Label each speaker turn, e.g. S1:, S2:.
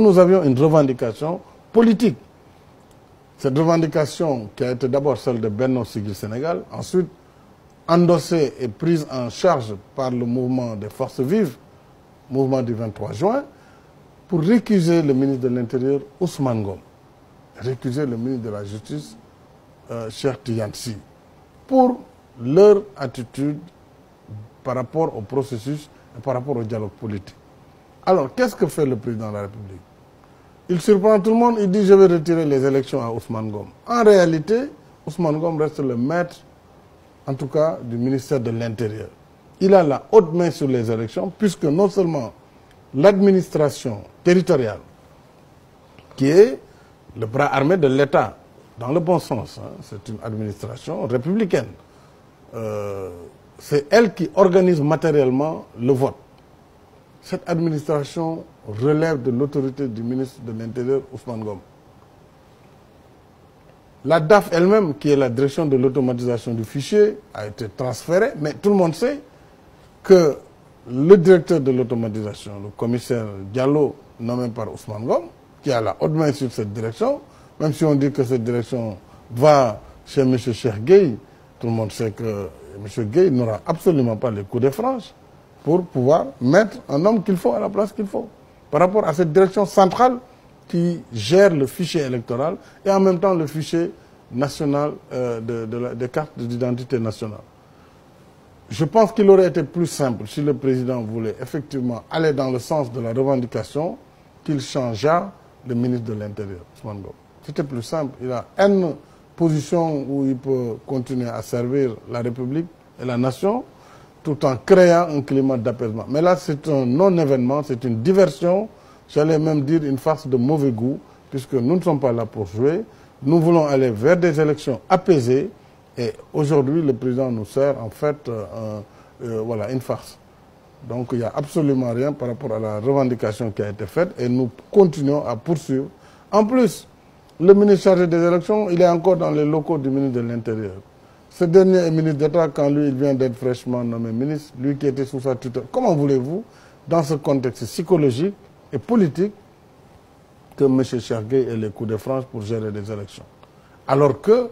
S1: Nous avions une revendication politique. Cette revendication qui a été d'abord celle de Benno Siggil Sénégal, ensuite endossée et prise en charge par le mouvement des forces vives, mouvement du 23 juin, pour récuser le ministre de l'Intérieur, Ousmane Ngom, récuser le ministre de la Justice, Cheikh Tidiane Sy, pour leur attitude par rapport au processus et par rapport au dialogue politique. Alors, qu'est-ce que fait le président de la République? Il surprend tout le monde, il dit « je vais retirer les élections à Ousmane Ngom ». En réalité, Ousmane Ngom reste le maître, en tout cas, du ministère de l'Intérieur. Il a la haute main sur les élections, puisque non seulement l'administration territoriale, qui est le bras armé de l'État, dans le bon sens, hein, c'est une administration républicaine. C'est elle qui organise matériellement le vote. Cette administration relève de l'autorité du ministre de l'Intérieur, Ousmane Ngom. La DAF elle-même, qui est la direction de l'automatisation du fichier, a été transférée, mais tout le monde sait que le directeur de l'automatisation, le commissaire Diallo, nommé par Ousmane Ngom, qui a la haute main sur cette direction, même si on dit que cette direction va chez M. Cheikh Gueye, tout le monde sait que M. Gueye n'aura absolument pas les coups de franche pour pouvoir mettre un homme qu'il faut à la place qu'il faut. Par rapport à cette direction centrale qui gère le fichier électoral et en même temps le fichier national des cartes d'identité nationale. Je pense qu'il aurait été plus simple si le président voulait effectivement aller dans le sens de la revendication qu'il changeât le ministre de l'Intérieur, Ousmane Ngom. C'était plus simple. Il a une position où il peut continuer à servir la République et la nation tout en créant un climat d'apaisement. Mais là, c'est un non-événement, c'est une diversion, j'allais même dire une farce de mauvais goût, puisque nous ne sommes pas là pour jouer. Nous voulons aller vers des élections apaisées et aujourd'hui, le président nous sert en fait voilà, une farce. Donc il n'y a absolument rien par rapport à la revendication qui a été faite et nous continuons à poursuivre. En plus, le ministre chargé des élections, il est encore dans les locaux du ministre de l'Intérieur. Ce dernier est ministre d'État quand lui, il vient d'être fraîchement nommé ministre, lui qui était sous sa tutelle. Comment voulez-vous, dans ce contexte psychologique et politique, que M. Cheikh Gueye ait les coups de franche pour gérer des élections? Alors que